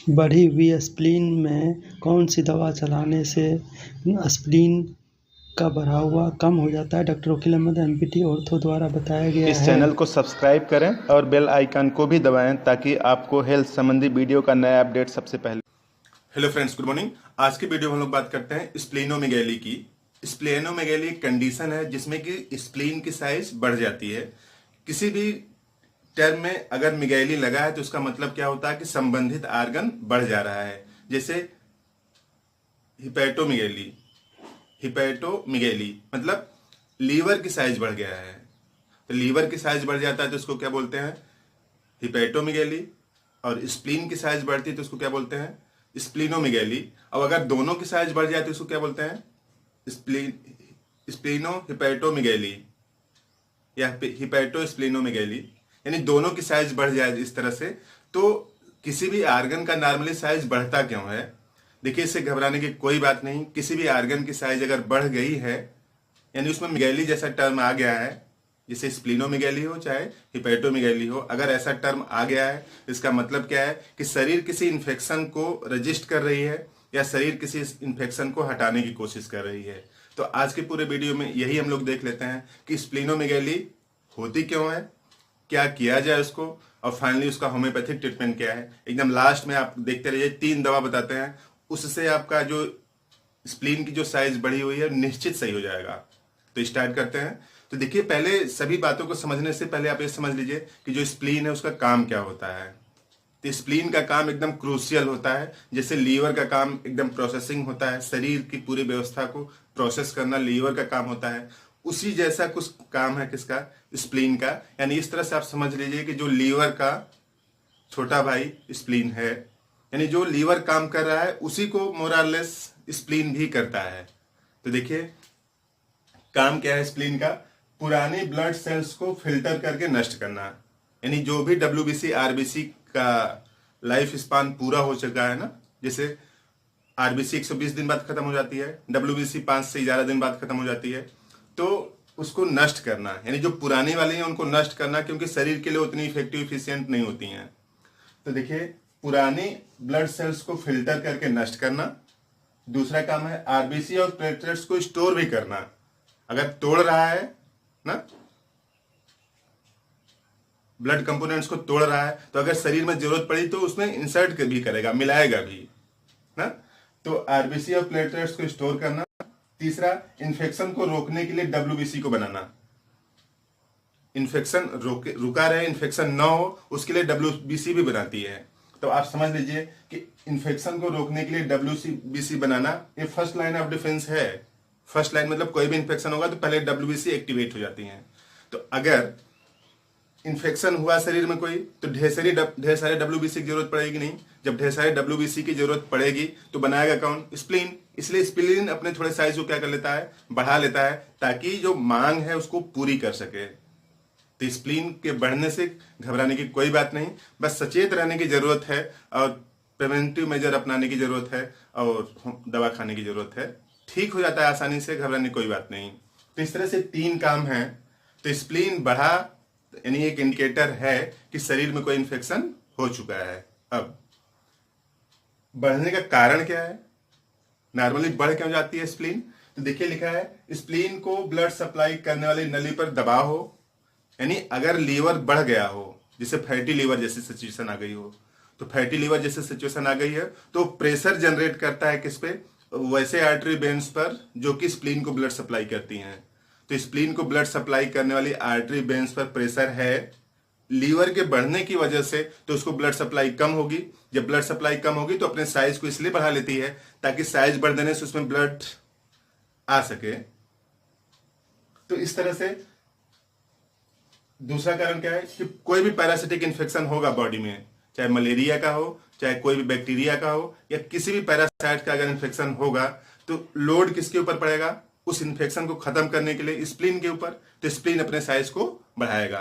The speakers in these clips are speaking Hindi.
बढ़ी हुई स्प्लीन में कौन सी दवा चलाने से स्प्लीन का बढ़ा हुआ कम हो जाता है? डॉक्टर वकील अहमद एमपीटी ऑर्थो द्वारा बताया गया इस है। चैनल को सब्सक्राइब करें और बेल आइकन को भी दबाएं ताकि आपको हेल्थ संबंधी वीडियो का नया अपडेट सबसे पहले। Hello friends, good morning. आज की वीडियो में हम लोग बात करते हैं स्प्लेनोमेगैली की। स्प्लेनोमेगैली एक कंडीशन है जिसमें कि स्प्लीन की साइज बढ़ जाती है। किसी भी टर्म में अगर मिगैली लगा है तो उसका मतलब क्या होता है कि संबंधित आर्गन बढ़ जा रहा है। जैसे हिपैटोमिगैली, हिपैटोमिगैली मतलब लीवर की साइज बढ़ गया है। तो लीवर की साइज बढ़ जाता है तो उसको क्या बोलते हैं? हिपैटोमिगैली। और स्प्लीन की साइज बढ़ती है तो उसको क्या बोलते हैं? स्प्लीनोमिगैली। अब अगर दोनों की साइज बढ़ जाए तो उसको क्या बोलते हैं? स्प्लीनो हिपैटोमिगैली या हिपैटो स्प्लीनोमिगैली। यानी दोनों की साइज बढ़ जाए इस तरह से। तो किसी भी आर्गन का नॉर्मली साइज बढ़ता क्यों है? देखिए, इससे घबराने की कोई बात नहीं। किसी भी आर्गन की साइज अगर बढ़ गई है यानी उसमें मिगैली जैसा टर्म आ गया है, जैसे स्प्लीनोमेगैली हो चाहे हिपैटोमेगैली हो, अगर ऐसा टर्म आ गया है इसका मतलब क्या है कि शरीर किसी इन्फेक्शन को रजिस्ट कर रही है या शरीर किसी इन्फेक्शन को हटाने की कोशिश कर रही है। तो आज के पूरे वीडियो में यही हम लोग देख लेते हैं कि स्प्लीनोमेगैली होती क्यों है, क्या किया जाए उसको, और फाइनली उसका होम्योपैथिक ट्रीटमेंट क्या है। एकदम लास्ट में आप देखते रहिए, 3 दवा बताते हैं, उससे आपका जो स्प्लीन की जो साइज बढ़ी हुई है निश्चित सही हो जाएगा। तो स्टार्ट करते हैं। तो देखिए, पहले सभी बातों को समझने से पहले आप ये समझ लीजिए कि जो स्प्लीन है उसका काम क्या होता है। तो स्प्लीन का काम एकदम क्रूशियल होता है। जैसे लीवर का काम एकदम प्रोसेसिंग होता है, शरीर की पूरी व्यवस्था को प्रोसेस करना लीवर का काम होता है, उसी जैसा कुछ काम है किसका? स्प्लीन का। यानी इस तरह से आप समझ लीजिए कि जो लीवर का छोटा भाई स्प्लीन है, यानी जो लीवर काम कर रहा है उसी को मोरालेस स्प्लीन भी करता है। तो देखिए, काम क्या है स्प्लीन का? पुरानी ब्लड सेल्स को फिल्टर करके नष्ट करना। यानी जो भी डब्ल्यूबीसी आरबीसी का लाइफ स्पान पूरा हो चुका है ना, जैसे आरबीसी 120 दिन बाद खत्म हो जाती है, डब्ल्यूबीसी 5 से ज्यादा दिन बाद खत्म हो जाती है, तो उसको नष्ट करना, यानी जो पुरानी वाली है उनको नष्ट करना, क्योंकि शरीर के लिए उतनी इफेक्टिव इफिशियंट नहीं होती हैं। तो देखिए, पुरानी ब्लड सेल्स को फिल्टर करके नष्ट करना। दूसरा काम है आरबीसी और प्लेटलेट्स को स्टोर भी करना। अगर तोड़ रहा है ना, ब्लड कंपोनेंट्स को तोड़ रहा है, तो अगर शरीर में जरूरत पड़ी तो उसमें इंसर्ट भी करेगा, मिलाएगा भी ना। तो आरबीसी और प्लेटलेट्स को स्टोर करना। तीसरा, इन्फेक्शन को रोकने के लिए डब्ल्यूबीसी को बनाना। इन्फेक्शन रुका रहे, इन्फेक्शन ना हो, उसके लिए डब्ल्यूबीसी भी बनाती है। तो आप समझ लीजिए कि इन्फेक्शन को रोकने के लिए डब्ल्यूबीसी बनाना ये फर्स्ट लाइन ऑफ डिफेंस है। फर्स्ट लाइन मतलब कोई भी इन्फेक्शन होगा तो पहले डब्ल्यूबीसी एक्टिवेट हो जाती है। तो अगर इन्फेक्शन हुआ शरीर में कोई, तो ढेर सारे डब्ल्यूबीसी की जरूरत पड़ेगी नहीं। जब ढेर सारे डब्ल्यूबीसी की जरूरत पड़ेगी तो बनाएगा कौन? स्प्लीन। इसलिए स्प्लीन अपने थोड़े साइज को क्या कर लेता है? बढ़ा लेता है, ताकि जो मांग है उसको पूरी कर सके। तो स्प्लीन के बढ़ने से घबराने की कोई बात नहीं, बस सचेत रहने की जरूरत है और प्रिवेंटिव मेजर अपनाने की जरूरत है और दवा खाने की जरूरत है। ठीक हो जाता है आसानी से, घबराने की कोई बात नहीं। तो इस तरह से 3 काम हैं। तो स्प्लीन बढ़ा यानी एक इंडिकेटर है कि शरीर में कोई इन्फेक्शन हो चुका है। अब बढ़ने का कारण क्या है? नॉर्मली बढ़ क्यों जाती है स्प्लीन? तो देखिए, लिखा है स्प्लीन को ब्लड सप्लाई करने वाली नली पर दबाव हो। यानी अगर लीवर बढ़ गया हो, जैसे फैटी लीवर जैसी सिचुएशन आ गई हो, तो फैटी लीवर जैसी सिचुएशन आ गई है तो प्रेशर जनरेट करता है किस पे? वैसे आर्टरी वेन्स पर जो कि स्प्लीन को ब्लड सप्लाई करती हैं। तो स्प्लीन को ब्लड सप्लाई करने वाली आर्टरी वेन्स पर प्रेशर है लीवर के बढ़ने की वजह से, तो उसको ब्लड सप्लाई कम होगी। जब ब्लड सप्लाई कम होगी तो अपने साइज को इसलिए बढ़ा लेती है ताकि साइज बढ़ देने से उसमें ब्लड आ सके। तो इस तरह से दूसरा कारण क्या है कि कोई भी पैरासिटिक इन्फेक्शन होगा बॉडी में, चाहे मलेरिया का हो, चाहे कोई भी बैक्टीरिया का हो, या किसी भी पैरासाइट का अगर इन्फेक्शन होगा, तो लोड किसके ऊपर पड़ेगा? उस इन्फेक्शन को खत्म करने के लिए स्प्लीन के ऊपर। तो स्प्लीन अपने साइज को बढ़ाएगा।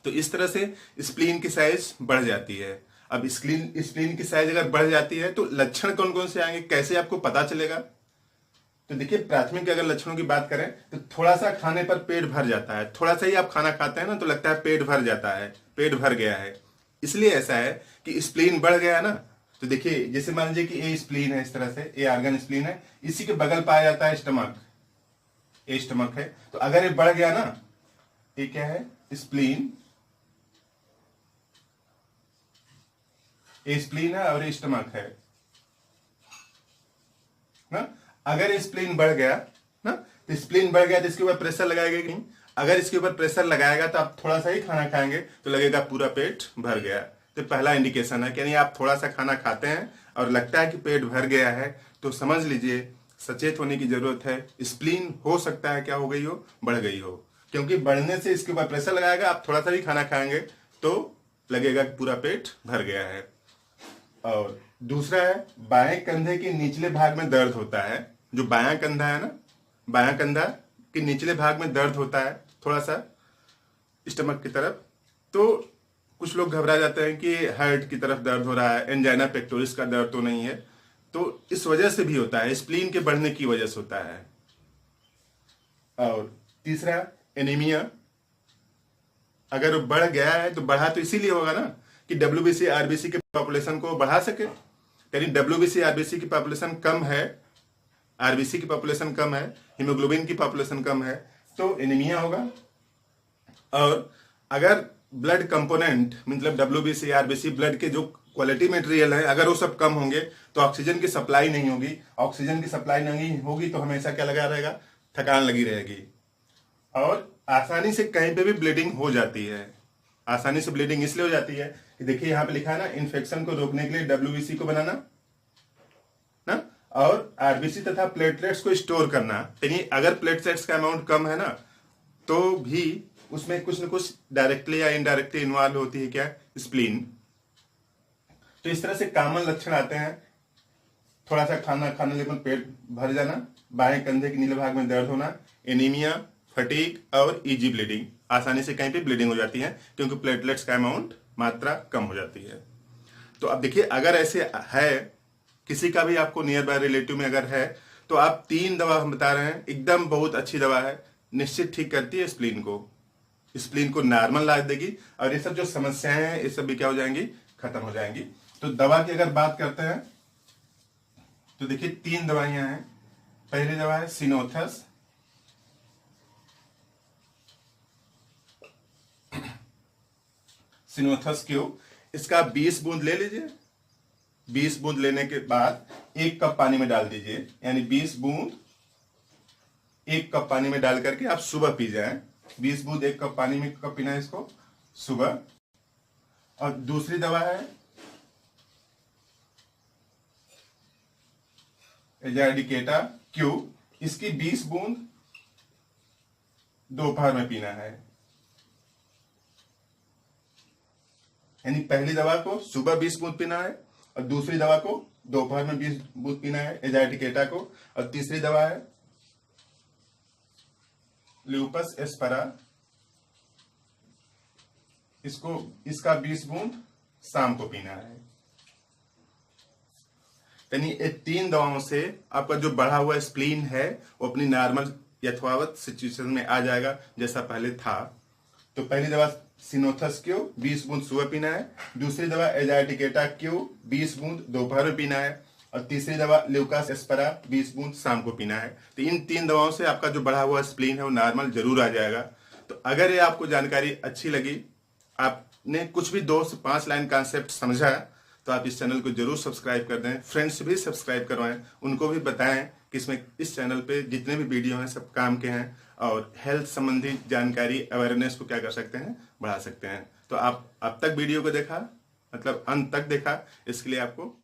तो इस तरह से स्प्लीन की साइज बढ़ जाती है। अब स्प्लीन की साइज अगर बढ़ जाती है तो लक्षण कौन कौन से आएंगे, कैसे आपको पता चलेगा? तो देखिए, प्राथमिक अगर लक्षणों की बात करें तो थोड़ा सा खाने पर पेट भर जाता है। थोड़ा सा ही आप खाना खाते हैं ना तो लगता है पेट भर जाता है, पेट भर गया है। इसलिए ऐसा है कि स्प्लीन बढ़ गया ना, तो देखिए जैसे मान लीजिए कि ए स्प्लीन है, इस तरह से ए आर्गन स्प्लीन है, इसी के बगल पाया जाता है स्टमक, ए स्टमक है। तो अगर ये बढ़ गया ना, ये क्या है, स्प्लीन, ए स्प्लीन है और ये स्टमक है ना। अगर ये स्प्लीन बढ़ गया ना, तो स्प्लीन बढ़ गया तो इसके ऊपर प्रेशर लगाएगा कि नहीं? अगर इसके ऊपर प्रेशर लगाएगा तो आप थोड़ा सा ही खाना खाएंगे तो लगेगा पूरा पेट भर गया। तो पहला इंडिकेशन है कि नहीं, आप थोड़ा सा खाना खाते हैं और लगता है कि पेट भर गया है, तो समझ लीजिए सचेत होने की जरूरत है। स्प्लीन हो सकता है क्या हो गई हो, बढ़ गई हो, क्योंकि बढ़ने से इसके ऊपर प्रेशर लगाएगा, आप थोड़ा सा भी खाना खाएंगे तो लगेगा कि पूरा पेट भर गया है। और दूसरा है, बाएं कंधे के निचले भाग में दर्द होता है। जो बायां कंधा है ना, बायां कंधा के निचले भाग में दर्द होता है थोड़ा सा स्टमक की तरफ, तो कुछ लोग घबरा जाते हैं कि हार्ट की तरफ दर्द हो रहा है, एंजाइना पेक्टोरिस का दर्द तो नहीं है, तो इस वजह से भी होता है, स्प्लीन के बढ़ने की वजह से होता है। और तीसरा एनीमिया, अगर वो बढ़ गया है तो बढ़ा तो इसीलिए होगा ना कि डब्ल्यूबीसी आरबीसी के पॉपुलेशन को बढ़ा सके। यानी डब्ल्यूबीसी आरबीसी की पॉपुलेशन कम है, आरबीसी की पॉपुलेशन कम है, हीमोग्लोबिन की पॉपुलेशन कम है, तो एनीमिया होगा। और अगर ब्लड कंपोनेंट मतलब डब्ल्यूबीसी आरबीसी ब्लड के जो क्वालिटी मटेरियल है, अगर वो सब कम होंगे तो ऑक्सीजन की सप्लाई नहीं होगी। ऑक्सीजन की सप्लाई नहीं होगी तो हमेशा क्या लगा रहेगा, थकान लगी रहेगी। और आसानी से कहीं पे भी ब्लीडिंग हो जाती है। आसानी से ब्लीडिंग इसलिए हो जाती है कि देखिए यहाँ पे लिखा है ना, इन्फेक्शन को रोकने के लिए डब्ल्यूबीसी को बनाना ना, और आरबीसी तथा प्लेटलेट्स को स्टोर करना। यानी अगर प्लेटलेट्स का अमाउंट कम है ना, तो भी उसमें कुछ न कुछ डायरेक्टली या इनडायरेक्टली इन्वॉल्व होती है क्या, स्प्लीन। तो इस तरह से कॉमन लक्षण आते हैं, थोड़ा सा खाना खाने पर पेट भर जाना, बाएं कंधे के नीचे भाग में दर्द होना, एनीमिया, फटीग और इजी ब्लीडिंग। आसानी से कहीं पे ब्लीडिंग हो जाती है क्योंकि प्लेटलेट्स का अमाउंट मात्रा कम हो जाती है। तो अब देखिए, अगर ऐसे है किसी का भी आपको नियर बाय रिलेटिव में अगर है, तो आप 3 दवा हम बता रहे हैं, एकदम बहुत अच्छी दवा है, निश्चित ठीक करती है स्प्लीन को, स्प्लीन को नॉर्मल ला देगी और ये सब जो समस्याएं हैं ये सब भी क्या हो जाएंगी, खत्म हो जाएंगी। तो दवा की अगर बात करते हैं तो देखिए 3 दवाइयां हैं। पहली दवा है सिनोथस, सिनोथस क्यू। इसका 20 बूंद ले लीजिए। 20 बूंद लेने के बाद 1 कप पानी में डाल दीजिए, यानी 20 बूंद 1 कप पानी में डाल करके आप सुबह पी जाएं। 20 बूंद 1 कप पानी में कब पीना है इसको, सुबह। और दूसरी दवा है एजाडिकेटा क्यू। इसकी 20 बूंद दोपहर में पीना है। यानी पहली दवा को सुबह 20 बूंद पीना है और दूसरी दवा को दोपहर में 20 बूंद पीना है, एजाडिकेटा को। और तीसरी दवा है ल्यूपस एस्पेरा, इसका 20 बूंद शाम को पीना है। यानी ये 3 दवाओं से आपका जो बढ़ा हुआ स्प्लीन है वो अपनी नॉर्मल यथावत सिचुएशन में आ जाएगा जैसा पहले था। तो पहली दवा सिनोथस क्यू 20 बूंद सुबह पीना है, दूसरी दवा एजाडिकेटा क्यू 20 बूंद दोपहर में पीना है और तीसरी दवा ल्यूकास एस्पेरा 20 बूंद शाम को पीना है। तो इन 3 दवाओं से आपका जो बढ़ा हुआ स्प्लीन है वो नॉर्मल जरूर आ जाएगा। तो अगर ये आपको जानकारी अच्छी लगी, आपने कुछ भी 2 से 5 लाइन कॉन्सेप्ट समझा, तो आप इस चैनल को जरूर सब्सक्राइब कर दें, फ्रेंड्स भी सब्सक्राइब करवाएं, उनको भी बताएं कि इस चैनल पे जितने भी वीडियो हैं सब काम के हैं और हेल्थ संबंधी जानकारी अवेयरनेस को क्या कर सकते हैं, बढ़ा सकते हैं। तो आप अब तक वीडियो को देखा, मतलब अंत तक देखा, इसके लिए आपको